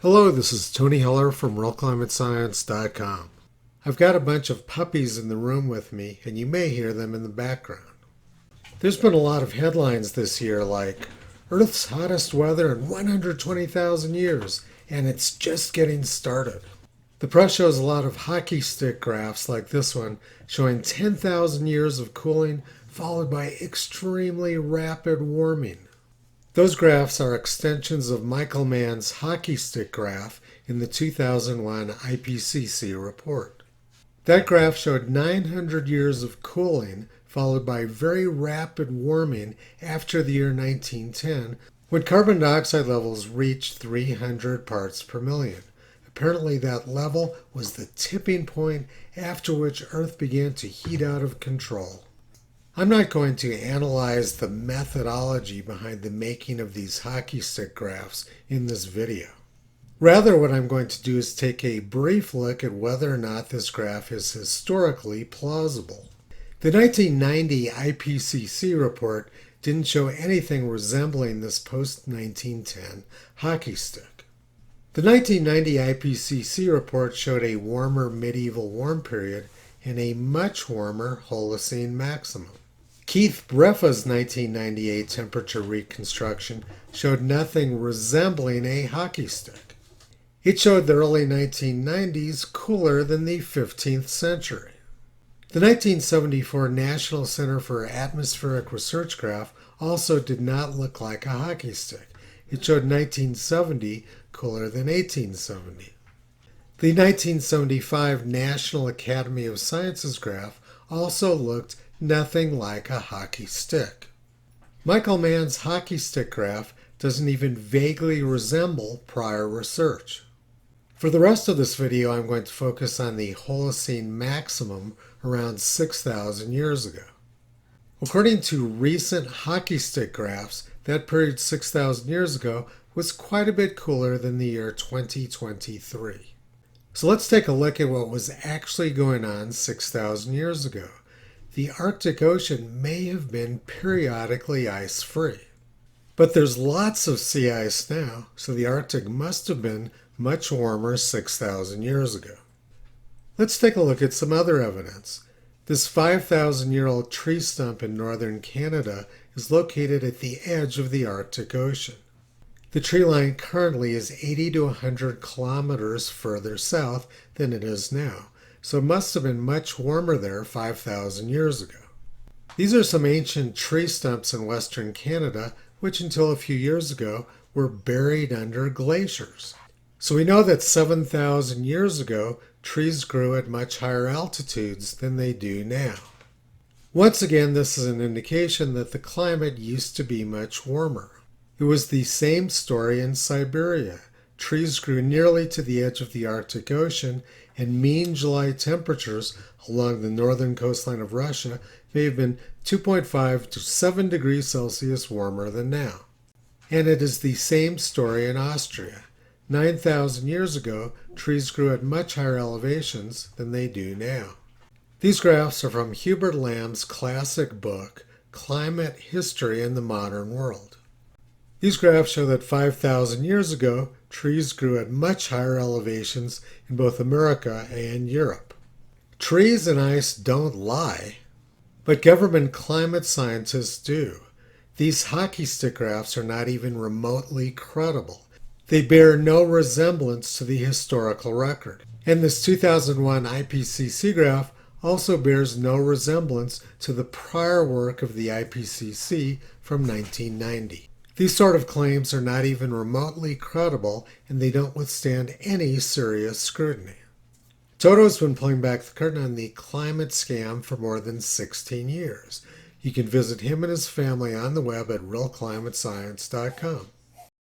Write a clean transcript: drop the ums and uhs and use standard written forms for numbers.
Hello, this is Tony Heller from RealClimateScience.com. I've got a bunch of puppies in the room with me, and you may hear them in the background. There's been a lot of headlines this year like, Earth's hottest weather in 120,000 years, and it's just getting started. The press shows a lot of hockey stick graphs like this one, showing 10,000 years of cooling, followed by extremely rapid warming. Those graphs are extensions of Michael Mann's hockey stick graph in the 2001 IPCC report. That graph showed 900 years of cooling, followed by very rapid warming after the year 1910, when carbon dioxide levels reached 300 parts per million. Apparently that level was the tipping point after which Earth began to heat out of control. I'm not going to analyze the methodology behind the making of these hockey stick graphs in this video. Rather, what I'm going to do is take a brief look at whether or not this graph is historically plausible. The 1990 IPCC report didn't show anything resembling this post-1910 hockey stick. The 1990 IPCC report showed a warmer medieval warm period and a much warmer Holocene maximum. Keith Breffa's 1998 temperature reconstruction showed nothing resembling a hockey stick. It showed the early 1990s cooler than the 15th century. The 1974 National Center for Atmospheric Research graph also did not look like a hockey stick. It showed 1970 cooler than 1870. The 1975 National Academy of Sciences graph also looked nothing like a hockey stick. Michael Mann's hockey stick graph doesn't even vaguely resemble prior research. For the rest of this video, I'm going to focus on the Holocene maximum around 6,000 years ago. According to recent hockey stick graphs, that period 6,000 years ago was quite a bit cooler than the year 2023. So let's take a look at what was actually going on 6,000 years ago. The Arctic Ocean may have been periodically ice-free. But there's lots of sea ice now, so the Arctic must have been much warmer 6,000 years ago. Let's take a look at some other evidence. This 5,000-year-old tree stump in northern Canada is located at the edge of the Arctic Ocean. The tree line currently is 80 to 100 kilometers further south than it is now, so it must have been much warmer there 5,000 years ago. These are some ancient tree stumps in western Canada, which until a few years ago were buried under glaciers. So we know that 7,000 years ago, trees grew at much higher altitudes than they do now. Once again, this is an indication that the climate used to be much warmer. It was the same story in Siberia. Trees grew nearly to the edge of the Arctic Ocean, and mean July temperatures along the northern coastline of Russia may have been 2.5 to 7 degrees Celsius warmer than now. And it is the same story in Austria. 9,000 years ago, trees grew at much higher elevations than they do now. These graphs are from Hubert Lamb's classic book, Climate History in the Modern World. These graphs show that 5,000 years ago, trees grew at much higher elevations in both America and Europe. Trees and ice don't lie, but government climate scientists do. These hockey stick graphs are not even remotely credible. They bear no resemblance to the historical record. And this 2001 IPCC graph also bears no resemblance to the prior work of the IPCC from 1990. These sort of claims are not even remotely credible, and they don't withstand any serious scrutiny. Toto's been pulling back the curtain on the climate scam for more than 16 years. You can visit him and his family on the web at realclimatescience.com.